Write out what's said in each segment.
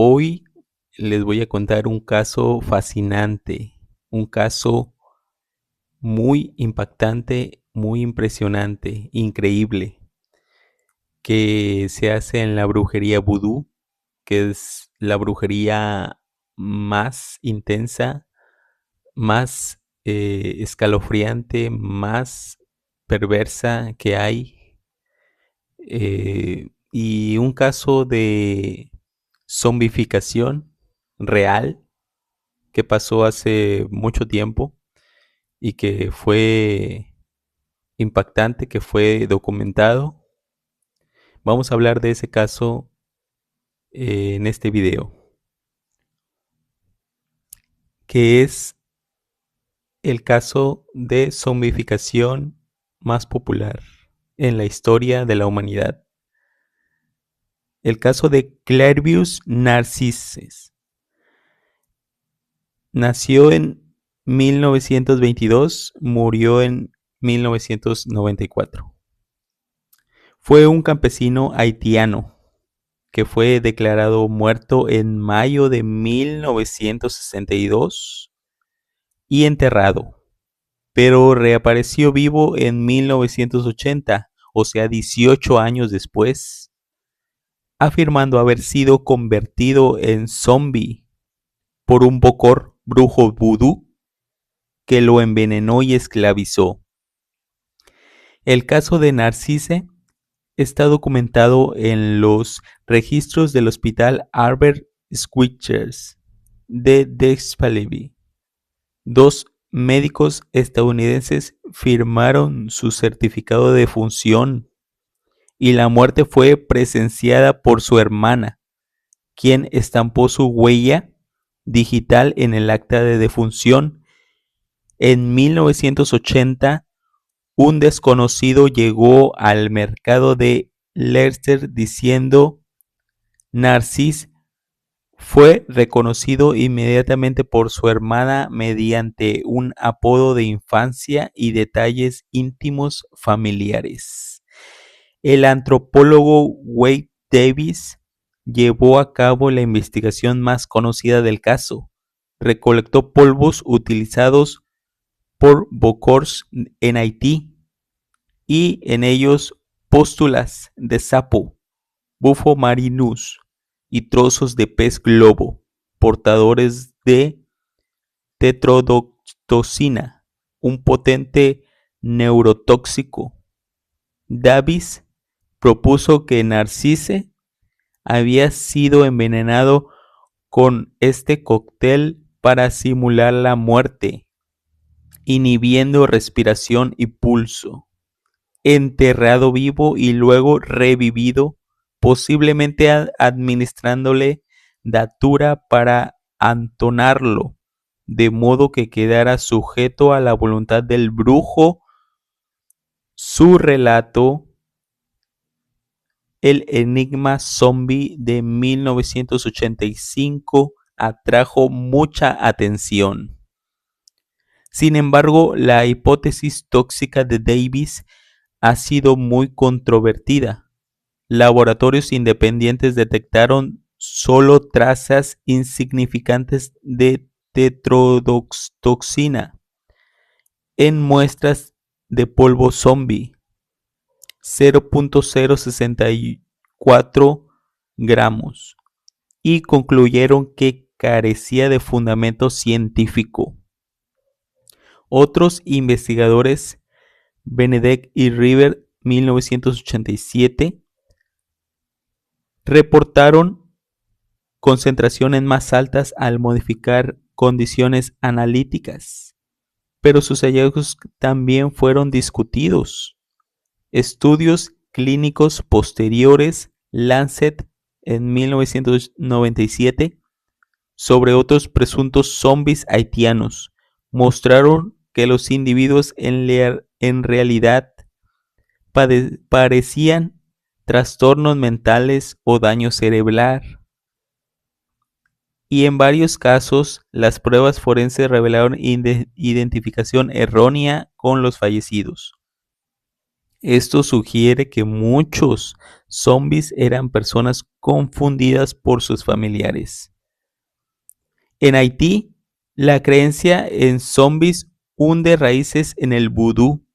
Hoy les voy a contar un caso fascinante, un caso muy impactante, muy impresionante, increíble, que se hace en la brujería vudú, que es la brujería más intensa, más escalofriante, más perversa que hay. Y un caso de zombificación real que pasó hace mucho tiempo y que fue impactante, que fue documentado. Vamos a hablar de ese caso en este video, que es el caso de zombificación más popular en la historia de la humanidad. El caso de Clervius Narcissus. Nació en 1922, murió en 1994. Fue un campesino haitiano que fue declarado muerto en mayo de 1962 y enterrado, pero reapareció vivo en 1980, o sea, 18 años después, afirmando haber sido convertido en zombie por un bokor brujo vudú que lo envenenó y esclavizó. El caso de Narcisse está documentado en los registros del Hospital Albert Squeechers de Dexpalaby. Dos médicos estadounidenses firmaron su certificado de defunción y la muerte fue presenciada por su hermana, quien estampó su huella digital en el acta de defunción. En 1980, un desconocido llegó al mercado de Leicester diciendo: Narcís fue reconocido inmediatamente por su hermana mediante un apodo de infancia y detalles íntimos familiares. El antropólogo Wade Davis llevó a cabo la investigación más conocida del caso. Recolectó polvos utilizados por bokors en Haití y en ellos pústulas de sapo, bufo marinus y trozos de pez globo, portadores de tetrodotoxina, un potente neurotóxico. Davis propuso que Narcisse había sido envenenado con este cóctel para simular la muerte, inhibiendo respiración y pulso, enterrado vivo y luego revivido, posiblemente administrándole datura para antonarlo, de modo que quedara sujeto a la voluntad del brujo. Su relato, El enigma zombie de 1985, atrajo mucha atención. Sin embargo, la hipótesis tóxica de Davis ha sido muy controvertida. Laboratorios independientes detectaron solo trazas insignificantes de tetrodotoxina en muestras de polvo zombie, 0.064 gramos, y concluyeron que carecía de fundamento científico. Otros investigadores, Benedek y River, 1987, reportaron concentraciones más altas al modificar condiciones analíticas, pero sus hallazgos también fueron discutidos. Estudios clínicos posteriores, Lancet en 1997, sobre otros presuntos zombies haitianos, mostraron que los individuos en realidad parecían trastornos mentales o daño cerebral. Y en varios casos, las pruebas forenses revelaron identificación errónea con los fallecidos. Esto sugiere que muchos zombies eran personas confundidas por sus familiares. En Haití, la creencia en zombies hunde raíces en el vudú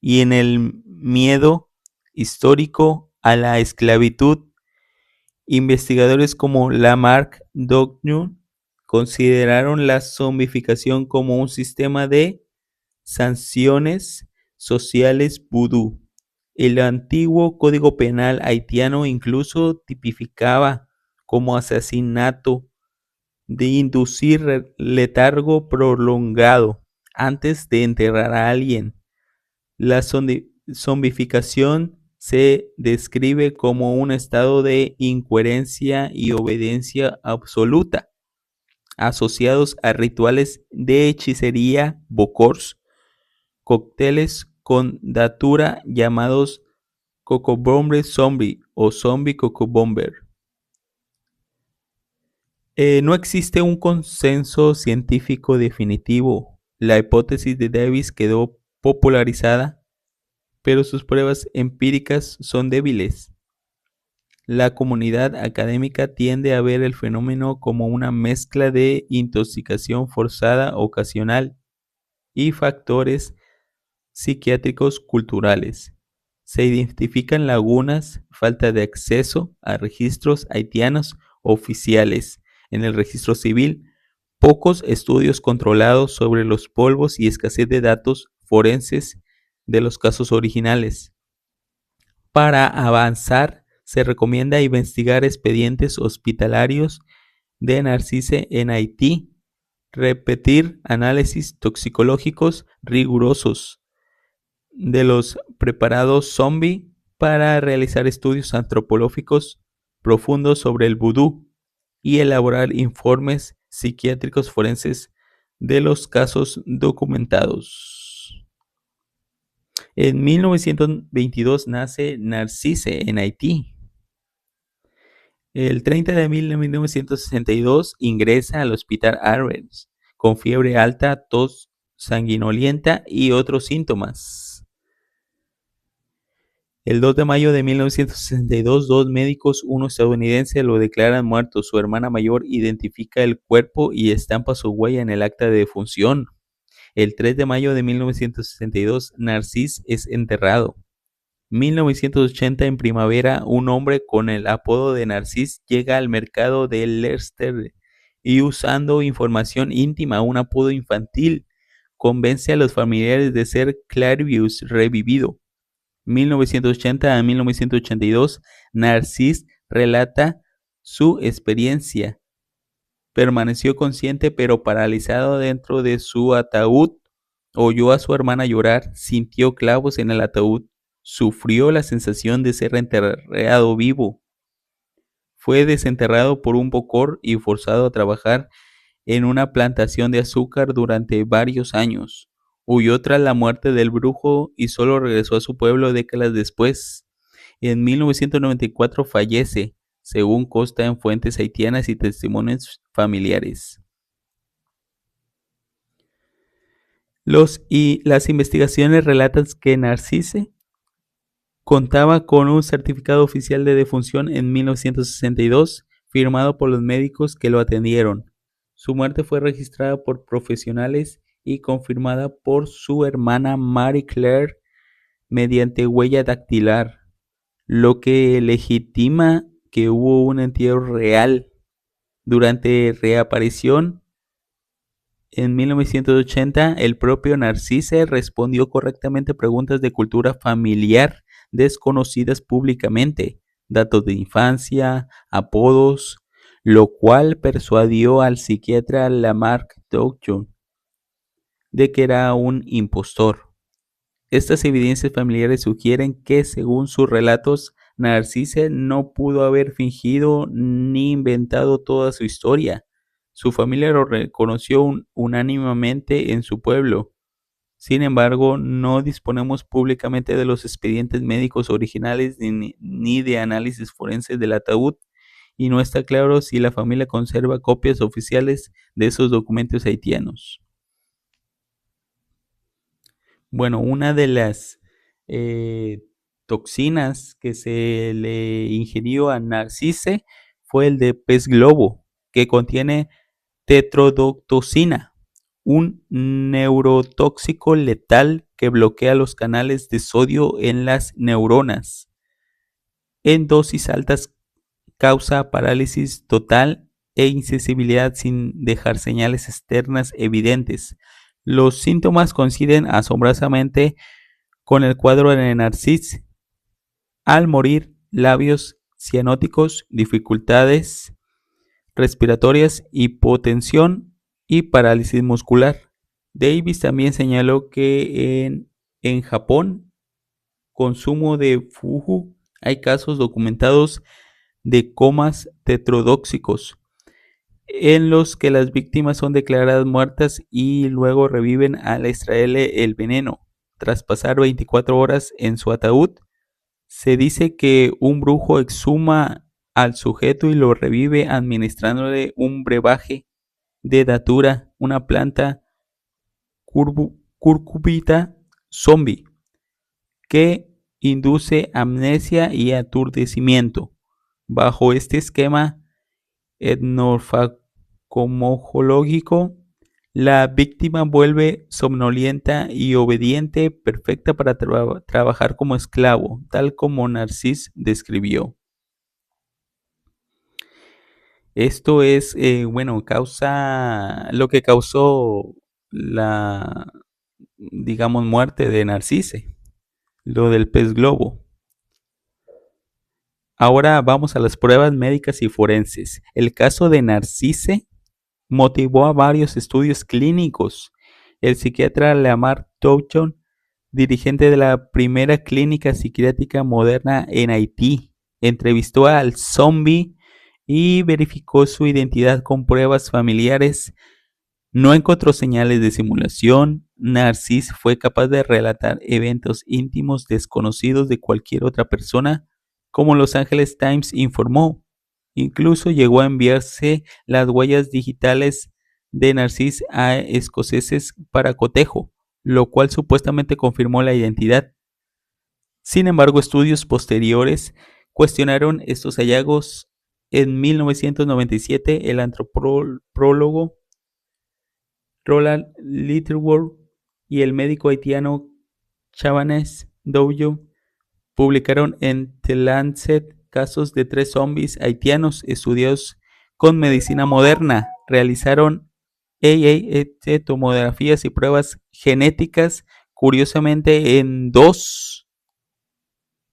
y en el miedo histórico a la esclavitud. Investigadores como Lamarck Dognon consideraron la zombificación como un sistema de sanciones sociales vudú. El antiguo Código Penal haitiano incluso tipificaba como asesinato de inducir letargo prolongado antes de enterrar a alguien. La zombificación se describe como un estado de incoherencia y obediencia absoluta, asociados a rituales de hechicería, bocors, cócteles con datura llamados cocobomber zombie o zombie cocobomber. No existe un consenso científico definitivo. La hipótesis de Davis quedó popularizada, pero sus pruebas empíricas son débiles. La comunidad académica tiende a ver el fenómeno como una mezcla de intoxicación forzada ocasional y factores psiquiátricos culturales. Se identifican lagunas, falta de acceso a registros haitianos oficiales en el registro civil, pocos estudios controlados sobre los polvos y escasez de datos forenses de los casos originales. Para avanzar, se recomienda investigar expedientes hospitalarios de Narcisse en Haití, repetir análisis toxicológicos rigurosos de los preparados zombie para realizar estudios antropológicos profundos sobre el vudú y elaborar informes psiquiátricos forenses de los casos documentados. En 1922 nace Narcisse en Haití. El 30 de abril de 1962 ingresa al hospital Arends con fiebre alta, tos sanguinolenta y otros síntomas. El 2 de mayo de 1962, dos médicos, uno estadounidense, lo declaran muerto. Su hermana mayor identifica el cuerpo y estampa su huella en el acta de defunción. El 3 de mayo de 1962, Narcís es enterrado. 1980, en primavera, un hombre con el apodo de Narcís llega al mercado de Leicester y, usando información íntima, un apodo infantil, convence a los familiares de ser Clarius revivido. 1980 a 1982, Narcís relata su experiencia. Permaneció consciente pero paralizado dentro de su ataúd. Oyó a su hermana llorar, sintió clavos en el ataúd, sufrió la sensación de ser enterrado vivo. Fue desenterrado por un bocor y forzado a trabajar en una plantación de azúcar durante varios años. Huyó tras la muerte del brujo y solo regresó a su pueblo décadas después. En 1994 fallece, según consta en fuentes haitianas y testimonios familiares. Las investigaciones relatan que Narcisse contaba con un certificado oficial de defunción en 1962, firmado por los médicos que lo atendieron. Su muerte fue registrada por profesionales y confirmada por su hermana Marie Claire mediante huella dactilar, lo que legitima que hubo un entierro real. Durante reaparición en 1980, el propio Narcisse respondió correctamente preguntas de cultura familiar desconocidas públicamente, datos de infancia, apodos, lo cual persuadió al psiquiatra Lamarck Dognon de que era un impostor. Estas evidencias familiares sugieren que, según sus relatos, Narcisse no pudo haber fingido ni inventado toda su historia. Su familia lo reconoció unánimemente en su pueblo. Sin embargo, no disponemos públicamente de los expedientes médicos originales ni de análisis forenses del ataúd, y no está claro si la familia conserva copias oficiales de esos documentos haitianos. Bueno, una de las eh, toxinas que se le ingirió a Narcisse fue el de pez globo, que contiene tetrodotoxina, un neurotóxico letal que bloquea los canales de sodio en las neuronas. En dosis altas causa parálisis total e insensibilidad sin dejar señales externas evidentes. Los síntomas coinciden asombrosamente con el cuadro de Narcisse. Al morir, labios cianóticos, dificultades respiratorias, hipotensión y parálisis muscular. Davis también señaló que en Japón, consumo de fugu, hay casos documentados de comas tetrodóxicos, en los que las víctimas son declaradas muertas y luego reviven al extraerle el veneno. Tras pasar 24 horas en su ataúd, se dice que un brujo exhuma al sujeto y lo revive administrándole un brebaje de datura, una planta curcubita zombie que induce amnesia y aturdecimiento. Bajo este esquema etnofarmacológico, la víctima vuelve somnolienta y obediente, perfecta para trabajar como esclavo, tal como Narcís describió. Esto es, causa lo que causó la, digamos, muerte de Narcisse, lo del pez globo. Ahora vamos a las pruebas médicas y forenses. El caso de Narcisse motivó a varios estudios clínicos. El psiquiatra Lamar Touchon, dirigente de la primera clínica psiquiátrica moderna en Haití, entrevistó al zombie y verificó su identidad con pruebas familiares. No encontró señales de simulación. Narcís fue capaz de relatar eventos íntimos desconocidos de cualquier otra persona, como Los Angeles Times informó. Incluso llegó a enviarse las huellas digitales de Narcís a escoceses para cotejo, lo cual supuestamente confirmó la identidad. Sin embargo, estudios posteriores cuestionaron estos hallazgos. En 1997, el antropólogo Roland Littleworth y el médico haitiano Chabannes Douyo publicaron en The Lancet casos de 3 zombies haitianos estudiados con medicina moderna. Realizaron tomografías y pruebas genéticas. Curiosamente, en 2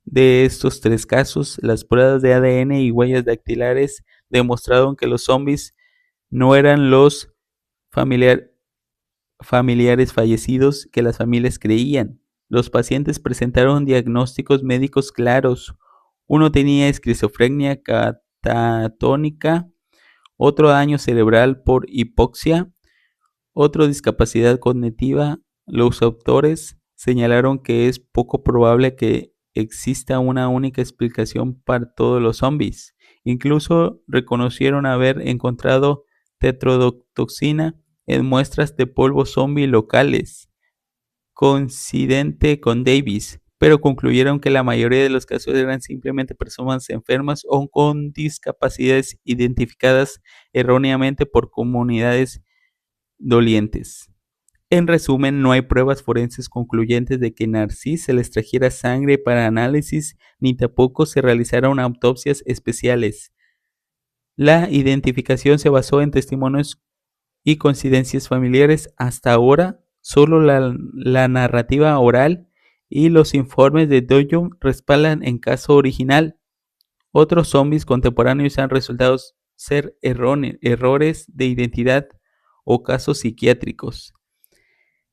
de estos 3 casos, las pruebas de ADN y huellas dactilares demostraron que los zombies no eran los familiares fallecidos que las familias creían. Los pacientes presentaron diagnósticos médicos claros. Uno tenía esquizofrenia catatónica, otro daño cerebral por hipoxia, otro discapacidad cognitiva. Los autores señalaron que es poco probable que exista una única explicación para todos los zombies. Incluso reconocieron haber encontrado tetrodotoxina en muestras de polvo zombie locales, coincidente con Davis, pero concluyeron que la mayoría de los casos eran simplemente personas enfermas o con discapacidades identificadas erróneamente por comunidades dolientes. En resumen, no hay pruebas forenses concluyentes de que Narcís se le extrajera sangre para análisis, ni tampoco se realizaron autopsias especiales. La identificación se basó en testimonios y coincidencias familiares. Hasta ahora, solo la narrativa oral y los informes de Dojo respaldan el caso original. Otros zombies contemporáneos han resultado ser errores de identidad o casos psiquiátricos.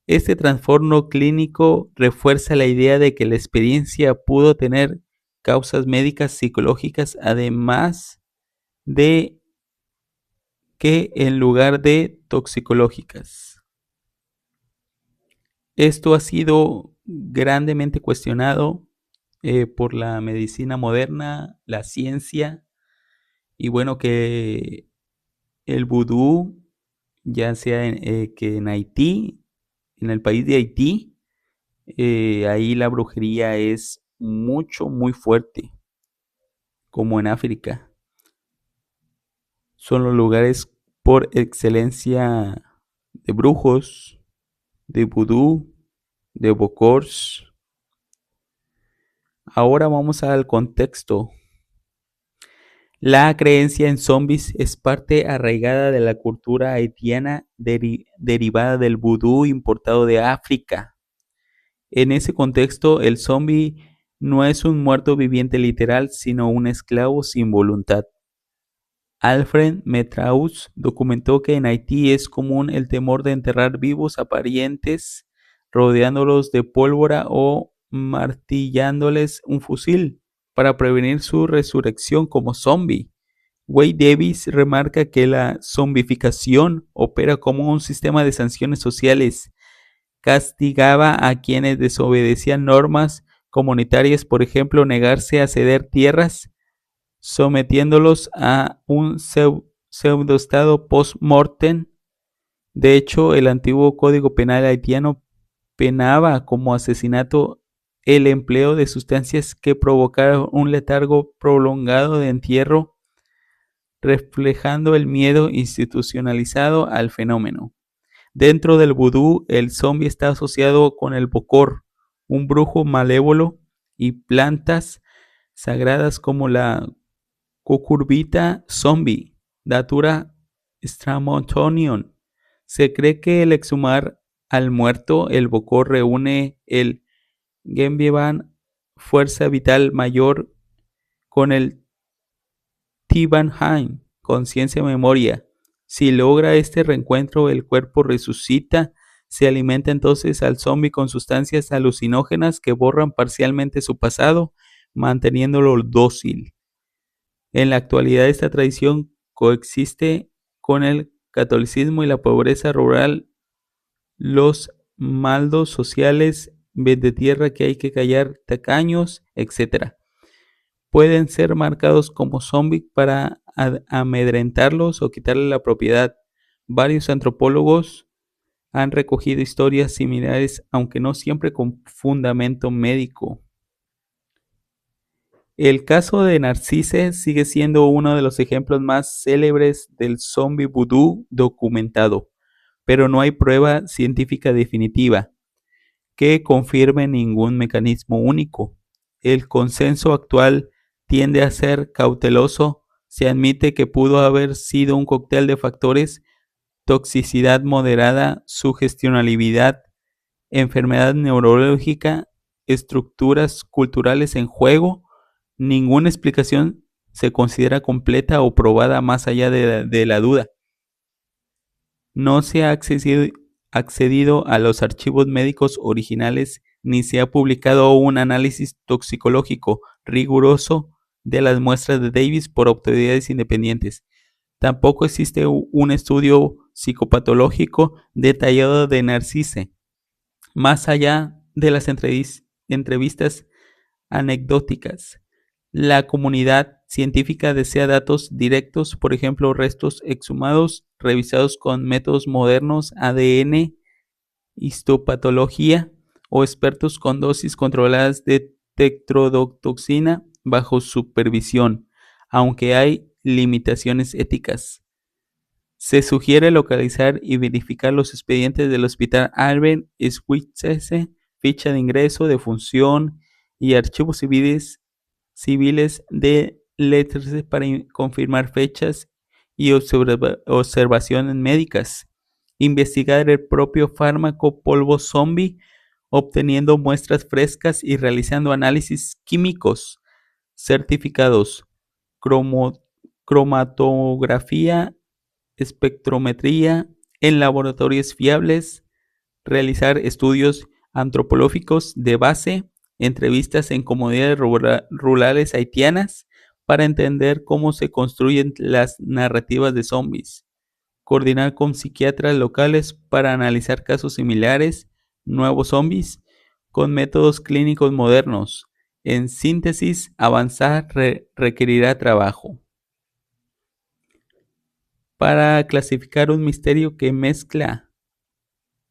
Este trastorno clínico refuerza la idea de que la experiencia pudo tener causas médicas psicológicas, además de que en lugar de toxicológicas. Esto ha sido grandemente cuestionado por la medicina moderna, la ciencia, y bueno, que el vudú, ya sea que en Haití, en el país de Haití, Ahí la brujería es muy fuerte, como en África. Son los lugares por excelencia de brujos, de vudú, de bokors. Ahora vamos al contexto. La creencia en zombies es parte arraigada de la cultura haitiana derivada del vudú importado de África. En ese contexto, el zombie no es un muerto viviente literal, sino un esclavo sin voluntad. Alfred Metraus documentó que en Haití es común el temor de enterrar vivos a parientes, rodeándolos de pólvora o martillándoles un fusil para prevenir su resurrección como zombie. Wade Davis remarca que la zombificación opera como un sistema de sanciones sociales. Castigaba a quienes desobedecían normas comunitarias, por ejemplo, negarse a ceder tierras, sometiéndolos a un pseudoestado post-mortem. De hecho, el antiguo Código Penal haitiano penaba como asesinato el empleo de sustancias que provocaran un letargo prolongado de entierro, reflejando el miedo institucionalizado al fenómeno. Dentro del vudú, el zombie está asociado con el bokor, un brujo malévolo, y plantas sagradas como la cucurbita zombie, Datura stramonion. Se cree que al exhumar al muerto, el bokor reúne el Genbieban, fuerza vital mayor, con el Tibanhain, conciencia memoria. Si logra este reencuentro, el cuerpo resucita, se alimenta entonces al zombie con sustancias alucinógenas que borran parcialmente su pasado, manteniéndolo dócil. En la actualidad esta tradición coexiste con el catolicismo y la pobreza rural, los maldos sociales, de tierra que hay que callar, tacaños, etc. Pueden ser marcados como zombies para amedrentarlos o quitarle la propiedad. Varios antropólogos han recogido historias similares, aunque no siempre con fundamento médico. El caso de Narcisse sigue siendo uno de los ejemplos más célebres del zombie vudú documentado, pero no hay prueba científica definitiva que confirme ningún mecanismo único. El consenso actual tiende a ser cauteloso. Se admite que pudo haber sido un cóctel de factores: toxicidad moderada, sugestionabilidad, enfermedad neurológica, estructuras culturales en juego. Ninguna explicación se considera completa o probada más allá de la duda. No se ha accedido a los archivos médicos originales ni se ha publicado un análisis toxicológico riguroso de las muestras de Davis por autoridades independientes. Tampoco existe un estudio psicopatológico detallado de Narcisse, más allá de las entrevistas anecdóticas. La comunidad científica desea datos directos, por ejemplo, restos exhumados revisados con métodos modernos, ADN, histopatología, o expertos con dosis controladas de tetrodotoxina bajo supervisión, aunque hay limitaciones éticas. Se sugiere localizar y verificar los expedientes del Hospital Albert Schweitzer, ficha de ingreso, de función y archivos civiles de letras para confirmar fechas y observaciones médicas. Investigar el propio fármaco polvo zombie, obteniendo muestras frescas y realizando análisis químicos certificados, cromatografía, espectrometría en laboratorios fiables, realizar estudios antropológicos de base, entrevistas en comunidades rurales haitianas para entender cómo se construyen las narrativas de zombies, coordinar con psiquiatras locales para analizar casos similares, nuevos zombies, con métodos clínicos modernos. En síntesis, avanzar requerirá trabajo para clasificar un misterio que mezcla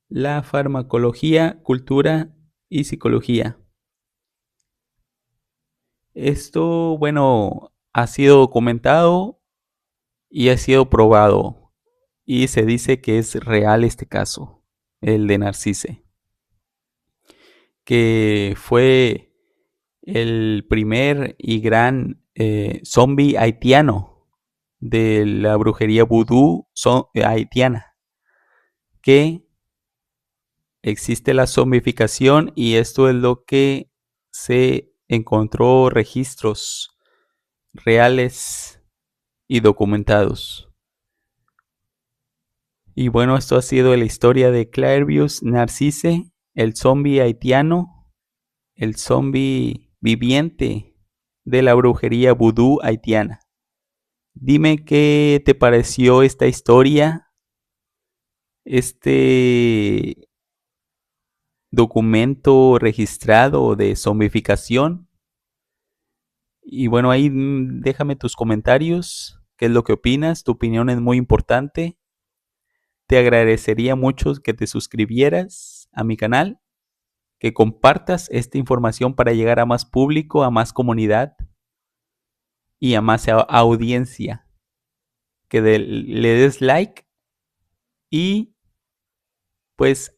la farmacología, cultura, y psicología. Esto, bueno, ha sido documentado y ha sido probado y se dice que es real este caso, el de Narcisse, que fue el primer y gran zombie haitiano de la brujería vudú haitiana, que existe la zombificación y esto es lo que se encontró registros reales y documentados. Y bueno, esto ha sido la historia de Clairvius Narcisse, el zombie haitiano, el zombie viviente de la brujería vudú haitiana. Dime qué te pareció esta historia, este documento registrado de zombificación. Y bueno, ahí déjame tus comentarios, qué es lo que opinas, tu opinión es muy importante. Te agradecería mucho que te suscribieras a mi canal, que compartas esta información para llegar a más público, a más comunidad y a más audiencia. Que le des like y pues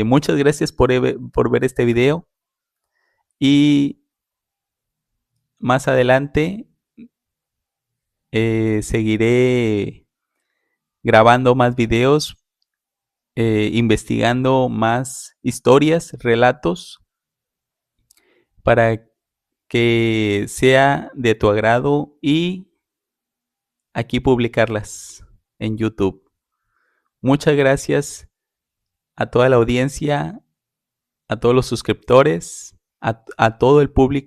muchas gracias por ver este video y más adelante seguiré grabando más videos, investigando más historias, relatos para que sea de tu agrado y aquí publicarlas en YouTube. Muchas gracias a toda la audiencia, a todos los suscriptores, a todo el público